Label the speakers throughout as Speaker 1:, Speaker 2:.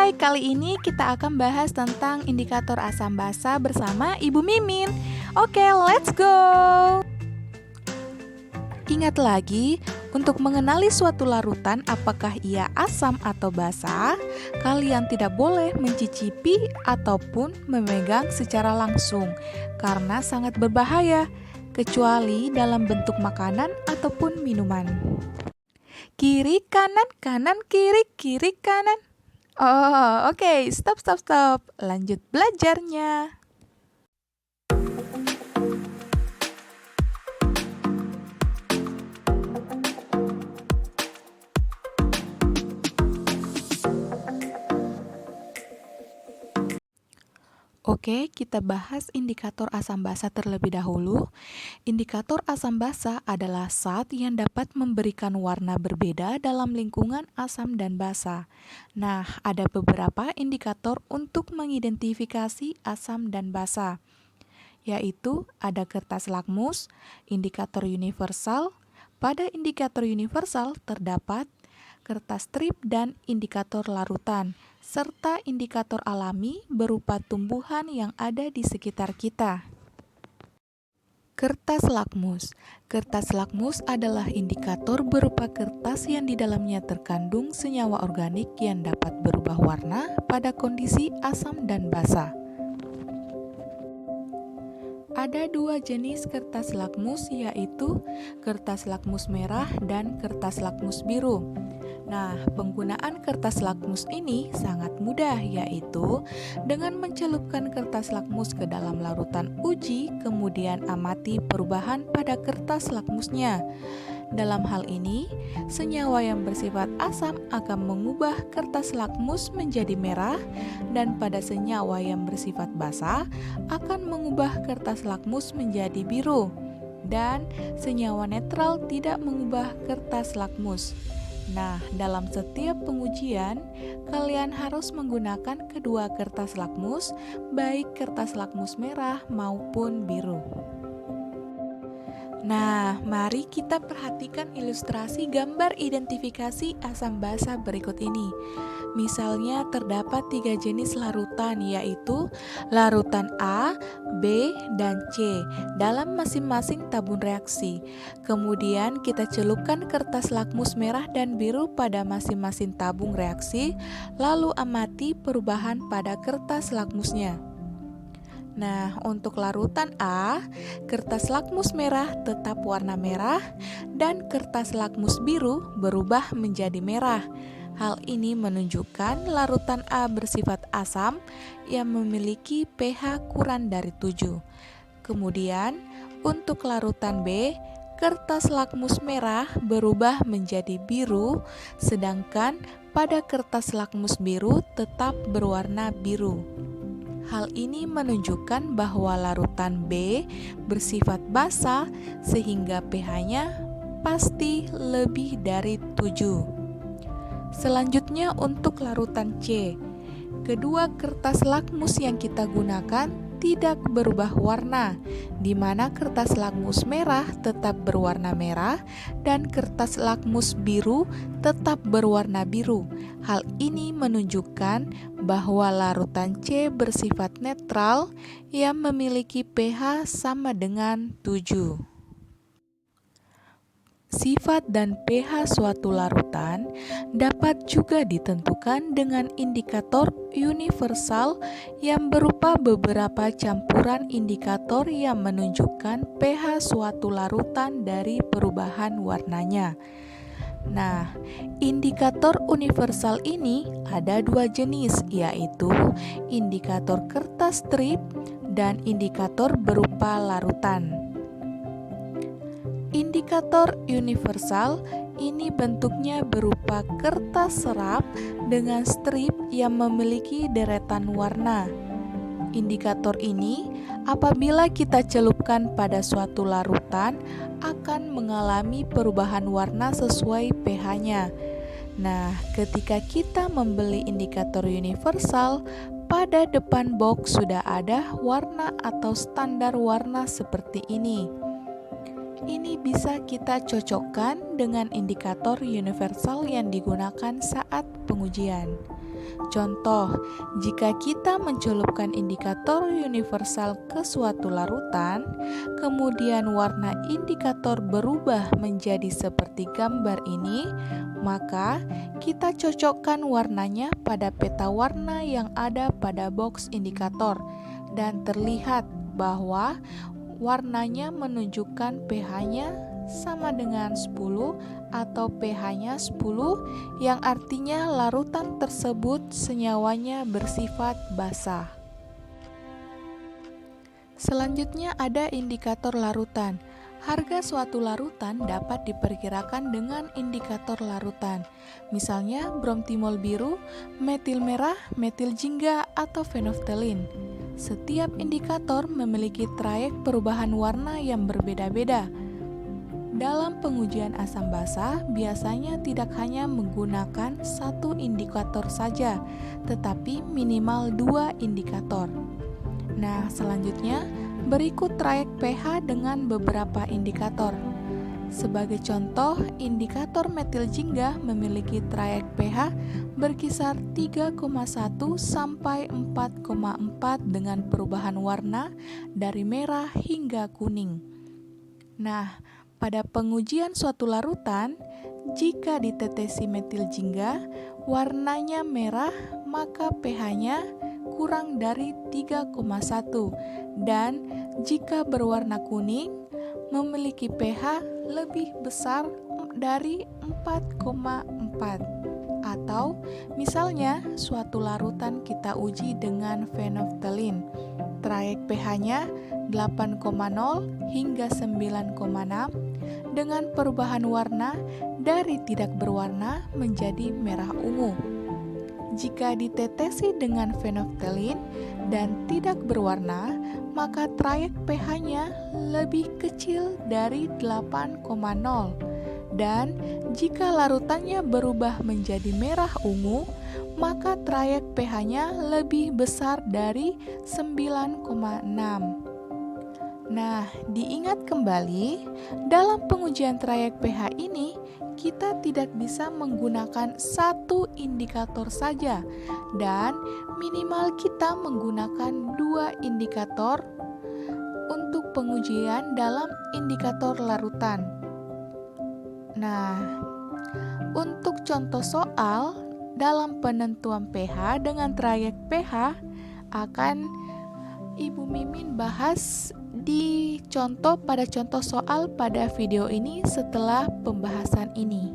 Speaker 1: Hai, kali ini kita akan bahas tentang indikator asam basa bersama Ibu Mimin. Oke, let's go! Ingat lagi, untuk mengenali suatu larutan apakah ia asam atau basa, kalian tidak boleh mencicipi ataupun memegang secara langsung, karena sangat berbahaya, kecuali dalam bentuk makanan ataupun minuman. Kiri, kanan, kanan, kiri, kiri, kanan. Oh, oke. Stop. Lanjut belajarnya. Oke, kita bahas indikator asam basa terlebih dahulu. Indikator asam basa adalah zat yang dapat memberikan warna berbeda dalam lingkungan asam dan basa. Nah, ada beberapa indikator untuk mengidentifikasi asam dan basa, yaitu ada kertas lakmus, indikator universal. Pada indikator universal terdapat kertas strip dan indikator larutan, serta indikator alami berupa tumbuhan yang ada di sekitar kita. Kertas lakmus. Kertas lakmus adalah indikator berupa kertas yang di dalamnya terkandung senyawa organik yang dapat berubah warna pada kondisi asam dan basa. Ada dua jenis kertas lakmus, yaitu kertas lakmus merah dan kertas lakmus biru. Nah, penggunaan kertas lakmus ini sangat mudah, yaitu dengan mencelupkan kertas lakmus ke dalam larutan uji, kemudian amati perubahan pada kertas lakmusnya. Dalam hal ini, senyawa yang bersifat asam akan mengubah kertas lakmus menjadi merah, dan pada senyawa yang bersifat basa akan mengubah kertas lakmus menjadi biru, dan senyawa netral tidak mengubah kertas lakmus. Nah, dalam setiap pengujian, kalian harus menggunakan kedua kertas lakmus, baik kertas lakmus merah maupun biru. Nah, mari kita perhatikan ilustrasi gambar identifikasi asam basa berikut ini. Misalnya terdapat 3 jenis larutan, yaitu larutan A, B, dan C dalam masing-masing tabung reaksi. Kemudian kita celupkan kertas lakmus merah dan biru pada masing-masing tabung reaksi, lalu amati perubahan pada kertas lakmusnya. Nah, untuk larutan A, kertas lakmus merah tetap warna merah dan kertas lakmus biru berubah menjadi merah. Hal ini menunjukkan larutan A bersifat asam yang memiliki pH kurang dari 7. Kemudian, untuk larutan B, kertas lakmus merah berubah menjadi biru, sedangkan pada kertas lakmus biru tetap berwarna biru. Hal ini menunjukkan bahwa larutan B bersifat basa sehingga pH-nya pasti lebih dari 7. Selanjutnya untuk larutan C. Kedua kertas lakmus yang kita gunakan tidak berubah warna, di mana kertas lakmus merah tetap berwarna merah dan kertas lakmus biru tetap berwarna biru. Hal ini menunjukkan bahwa larutan C bersifat netral yang memiliki pH sama dengan 7. Sifat dan pH suatu larutan dapat juga ditentukan dengan indikator universal yang berupa beberapa campuran indikator yang menunjukkan pH suatu larutan dari perubahan warnanya. Nah, indikator universal ini ada 2 jenis, yaitu indikator kertas strip dan indikator berupa larutan. Indikator universal ini bentuknya berupa kertas serap dengan strip yang memiliki deretan warna. Indikator ini apabila kita celupkan pada suatu larutan akan mengalami perubahan warna sesuai pH-nya. Nah, ketika kita membeli indikator universal, pada depan box sudah ada warna atau standar warna seperti ini. Ini bisa kita cocokkan dengan indikator universal yang digunakan saat pengujian. Contoh, jika kita mencelupkan indikator universal ke suatu larutan, kemudian warna indikator berubah menjadi seperti gambar ini, maka kita cocokkan warnanya pada peta warna yang ada pada box indikator dan terlihat bahwa warnanya menunjukkan pH-nya sama dengan 10 atau pH-nya 10 yang artinya larutan tersebut senyawanya bersifat basah. Selanjutnya ada indikator larutan. Harga suatu larutan dapat diperkirakan dengan indikator larutan. Misalnya bromtimol biru, metil merah, metil jingga, atau fenolftalin. Setiap indikator memiliki trayek perubahan warna yang berbeda-beda. Dalam pengujian asam basa, biasanya tidak hanya menggunakan satu indikator saja, tetapi minimal 2 indikator. Nah, selanjutnya berikut trayek pH dengan beberapa indikator. Sebagai contoh, indikator metil jingga memiliki trayek pH berkisar 3,1 sampai 4,4 dengan perubahan warna dari merah hingga kuning. Nah, pada pengujian suatu larutan, jika ditetesi metil jingga, warnanya merah, maka pH-nya kurang dari 3,1 dan jika berwarna kuning, memiliki pH lebih besar dari 4,4. Atau misalnya suatu larutan kita uji dengan fenolftalin, trayek pH-nya 8,0 hingga 9,6 dengan perubahan warna dari tidak berwarna menjadi merah ungu. Jika ditetesi dengan fenolftalin dan tidak berwarna, maka trayek pH-nya lebih kecil dari 8,0 dan jika larutannya berubah menjadi merah ungu, maka trayek pH-nya lebih besar dari 9,6. Nah, diingat kembali, dalam pengujian trayek pH ini, kita tidak bisa menggunakan satu indikator saja, dan minimal kita menggunakan 2 indikator untuk pengujian dalam indikator larutan. Nah, untuk contoh soal, dalam penentuan pH dengan trayek pH akan Ibu Mimin bahas pada contoh soal pada video ini setelah pembahasan ini.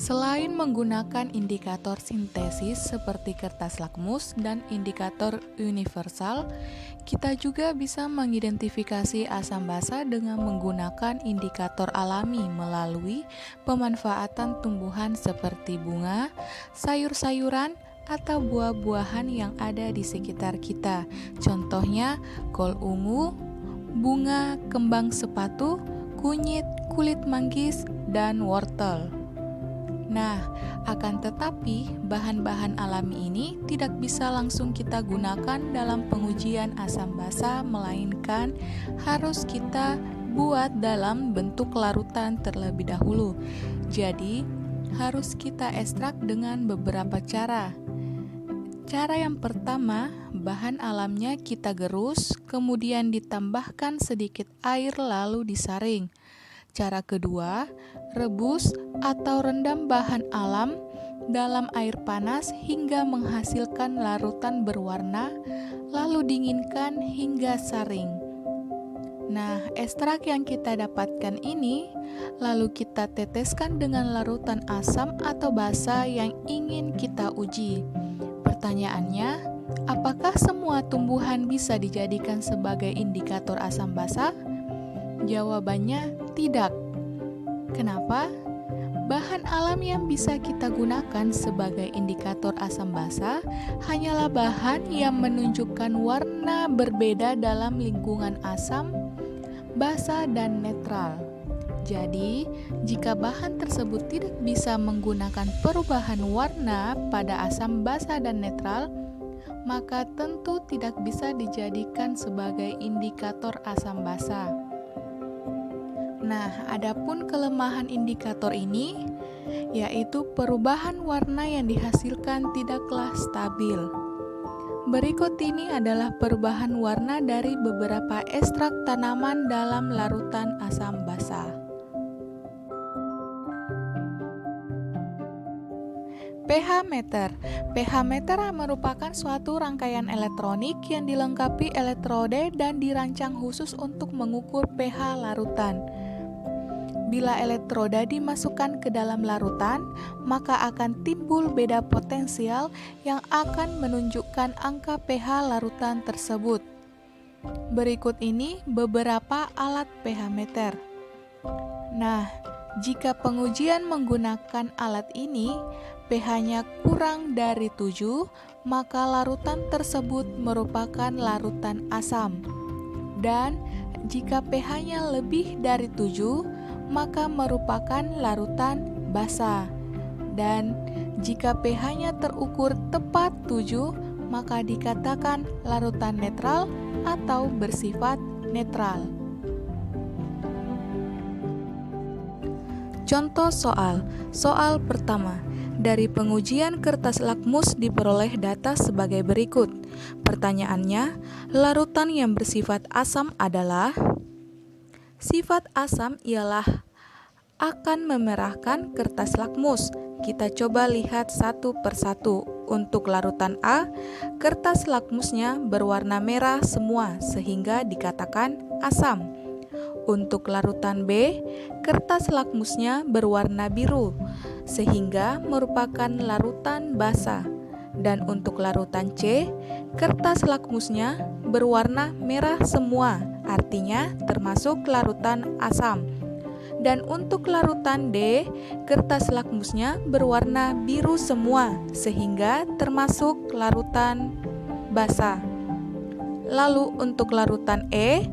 Speaker 1: Selain menggunakan indikator sintesis seperti kertas lakmus dan indikator universal, kita juga bisa mengidentifikasi asam basa dengan menggunakan indikator alami melalui pemanfaatan tumbuhan seperti bunga, sayur-sayuran, atau buah-buahan yang ada di sekitar kita. Contohnya kol ungu, bunga kembang sepatu, kunyit, kulit manggis, dan wortel. Nah, akan tetapi bahan-bahan alami ini tidak bisa langsung kita gunakan dalam pengujian asam basa, melainkan harus kita buat dalam bentuk larutan terlebih dahulu. Jadi, harus kita ekstrak dengan beberapa cara. Cara yang pertama, bahan alamnya kita gerus, kemudian ditambahkan sedikit air lalu disaring. Cara kedua, rebus atau rendam bahan alam dalam air panas hingga menghasilkan larutan berwarna, lalu dinginkan hingga saring. Nah, ekstrak yang kita dapatkan ini, lalu kita teteskan dengan larutan asam atau basa yang ingin kita uji. Pertanyaannya, apakah semua tumbuhan bisa dijadikan sebagai indikator asam basa? Jawabannya tidak. Kenapa? Bahan alam yang bisa kita gunakan sebagai indikator asam basa hanyalah bahan yang menunjukkan warna berbeda dalam lingkungan asam, basa, dan netral. Jadi, jika bahan tersebut tidak bisa menggunakan perubahan warna pada asam basa dan netral, maka tentu tidak bisa dijadikan sebagai indikator asam basa. Nah, adapun kelemahan indikator ini, yaitu perubahan warna yang dihasilkan tidaklah stabil. Berikut ini adalah perubahan warna dari beberapa ekstrak tanaman dalam larutan asam basa. pH meter. pH meter merupakan suatu rangkaian elektronik yang dilengkapi elektrode dan dirancang khusus untuk mengukur pH larutan. Bila elektroda dimasukkan ke dalam larutan, maka akan timbul beda potensial yang akan menunjukkan angka pH larutan tersebut. Berikut ini beberapa alat pH meter. Nah, jika pengujian menggunakan alat ini, pH-nya kurang dari 7, maka larutan tersebut merupakan larutan asam. Dan jika pH-nya lebih dari 7, maka merupakan larutan basa. Dan jika pH-nya terukur tepat 7, maka dikatakan larutan netral atau bersifat netral. Contoh soal. Soal pertama. Dari pengujian kertas lakmus diperoleh data sebagai berikut. Pertanyaannya, larutan yang bersifat asam adalah? Sifat asam ialah akan memerahkan kertas lakmus. Kita coba lihat satu persatu. Untuk larutan A, kertas lakmusnya berwarna merah semua sehingga dikatakan asam. Untuk larutan B, kertas lakmusnya berwarna biru sehingga merupakan larutan basa. Dan untuk larutan C, kertas lakmusnya berwarna merah semua, artinya termasuk larutan asam. Dan untuk larutan D, kertas lakmusnya berwarna biru semua, sehingga termasuk larutan basa. Lalu untuk larutan E,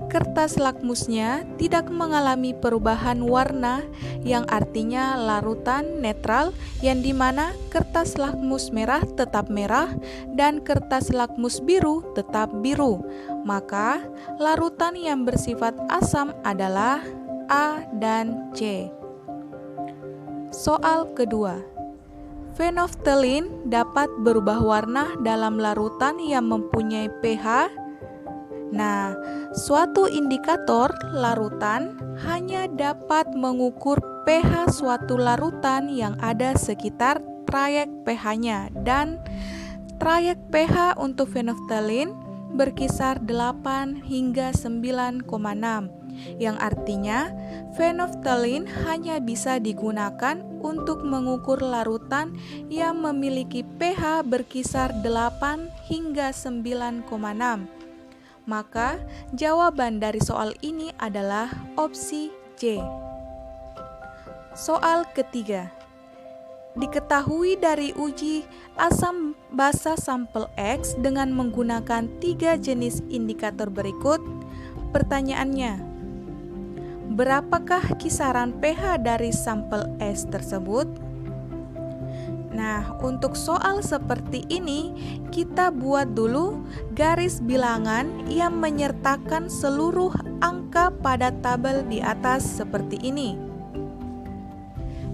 Speaker 1: kertas lakmusnya tidak mengalami perubahan warna, yang artinya larutan netral, yang dimana kertas lakmus merah tetap merah dan kertas lakmus biru tetap biru. Maka larutan yang bersifat asam adalah A dan C. Soal kedua. Fenolftalin dapat berubah warna dalam larutan yang mempunyai pH. Nah, suatu indikator larutan hanya dapat mengukur pH suatu larutan yang ada sekitar trayek pH-nya, dan trayek pH untuk fenolftalin berkisar 8 hingga 9,6, yang artinya fenolftalin hanya bisa digunakan untuk mengukur larutan yang memiliki pH berkisar 8 hingga 9,6. Maka jawaban dari soal ini adalah opsi C. Soal ketiga. Diketahui dari uji asam basa sampel X dengan menggunakan 3 jenis indikator berikut. Pertanyaannya, berapakah kisaran pH dari sampel S tersebut? Nah, untuk soal seperti ini, kita buat dulu garis bilangan yang menyertakan seluruh angka pada tabel di atas seperti ini.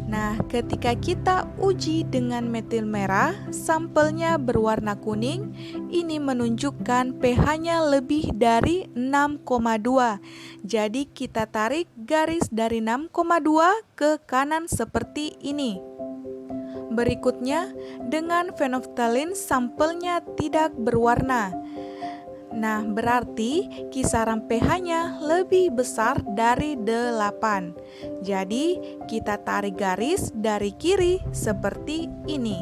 Speaker 1: Nah, ketika kita uji dengan metil merah, sampelnya berwarna kuning, ini menunjukkan pH-nya lebih dari 6,2. Jadi kita tarik garis dari 6,2 ke kanan seperti ini. Berikutnya, dengan fenolftalin sampelnya tidak berwarna. Nah, berarti kisaran pH-nya lebih besar dari 8. Jadi, kita tarik garis dari kiri seperti ini.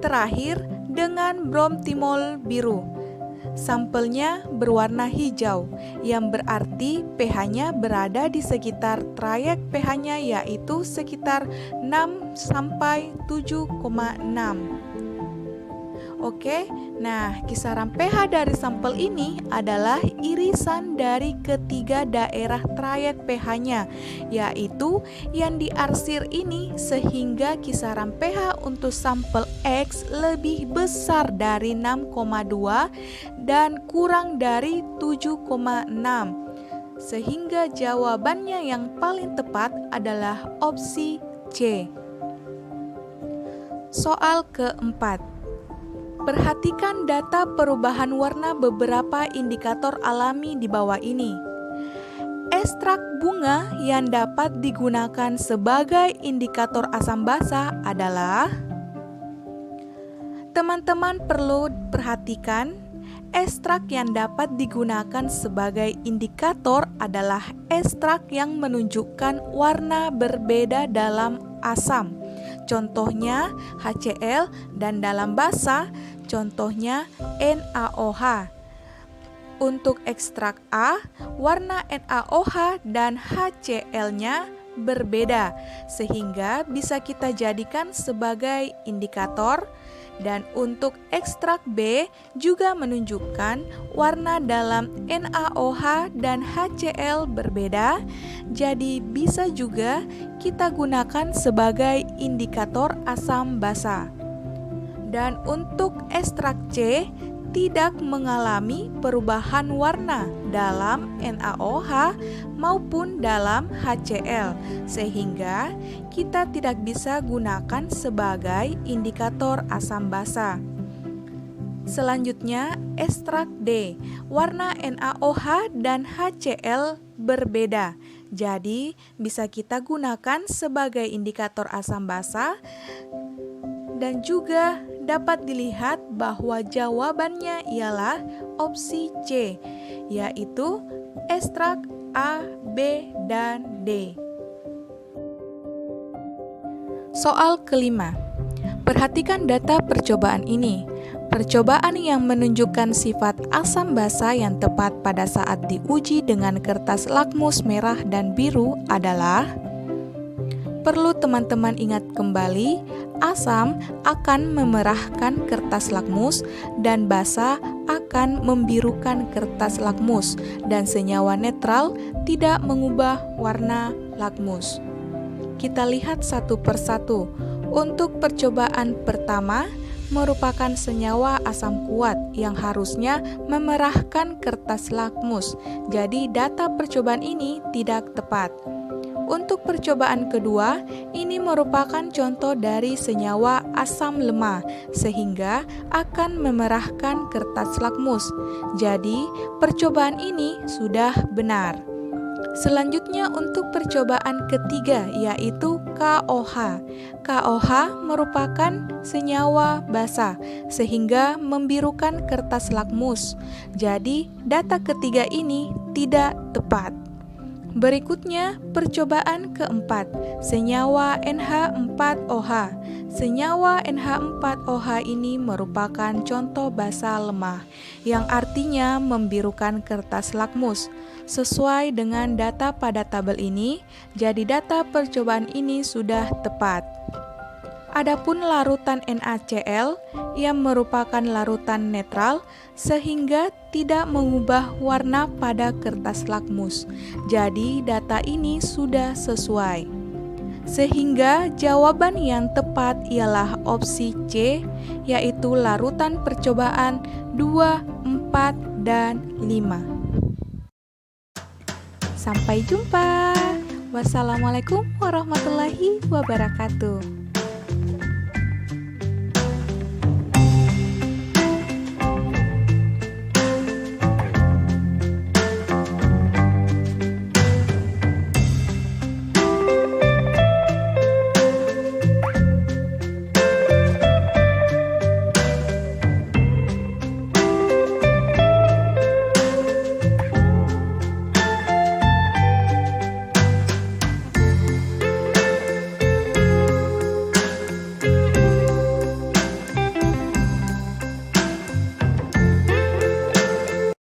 Speaker 1: Terakhir, dengan bromtimol biru. Sampelnya berwarna hijau, yang berarti pH-nya berada di sekitar trayek pH-nya, yaitu sekitar 6 sampai 7,6. Oke, nah kisaran pH dari sampel ini adalah irisan dari ketiga daerah trayek pH-nya, yaitu yang diarsir ini, sehingga kisaran pH untuk sampel X lebih besar dari 6,2 dan kurang dari 7,6. Sehingga jawabannya yang paling tepat adalah opsi C. Soal keempat. Perhatikan data perubahan warna beberapa indikator alami di bawah ini. Ekstrak bunga yang dapat digunakan sebagai indikator asam basa adalah. Teman-teman perlu perhatikan, ekstrak yang dapat digunakan sebagai indikator adalah ekstrak yang menunjukkan warna berbeda dalam asam. Contohnya HCl, dan dalam basa contohnya NaOH. Untuk ekstrak A, warna NaOH dan HCl-nya berbeda, sehingga bisa kita jadikan sebagai indikator. Dan untuk ekstrak B juga menunjukkan warna dalam NaOH dan HCl berbeda, jadi bisa juga kita gunakan sebagai indikator asam basa. Dan untuk ekstrak C tidak mengalami perubahan warna dalam NaOH maupun dalam HCl, sehingga kita tidak bisa gunakan sebagai indikator asam basa. Selanjutnya, ekstrak D, warna NaOH dan HCl berbeda, jadi bisa kita gunakan sebagai indikator asam basa. Dan juga dapat dilihat bahwa jawabannya ialah opsi C, yaitu ekstrak A, B, dan D. Soal kelima. Perhatikan data percobaan ini. Percobaan yang menunjukkan sifat asam basa yang tepat pada saat diuji dengan kertas lakmus merah dan biru adalah. Perlu teman-teman ingat kembali, asam akan memerahkan kertas lakmus dan basa akan membirukan kertas lakmus, dan senyawa netral tidak mengubah warna lakmus. Kita lihat satu persatu. Untuk percobaan pertama, merupakan senyawa asam kuat yang harusnya memerahkan kertas lakmus. Jadi data percobaan ini tidak tepat. Untuk percobaan kedua, ini merupakan contoh dari senyawa asam lemah, sehingga akan memerahkan kertas lakmus. Jadi, percobaan ini sudah benar. Selanjutnya untuk percobaan ketiga, yaitu KOH. KOH merupakan senyawa basa, sehingga membirukan kertas lakmus. Jadi, data ketiga ini tidak tepat. Berikutnya, percobaan keempat, senyawa NH4OH. Senyawa NH4OH ini merupakan contoh basa lemah, yang artinya membirukan kertas lakmus. Sesuai dengan data pada tabel ini, jadi data percobaan ini sudah tepat. Adapun larutan NaCl yang merupakan larutan netral sehingga tidak mengubah warna pada kertas lakmus. Jadi data ini sudah sesuai. Sehingga jawaban yang tepat ialah opsi C, yaitu larutan percobaan 2, 4, dan 5. Sampai jumpa. Wassalamualaikum warahmatullahi wabarakatuh.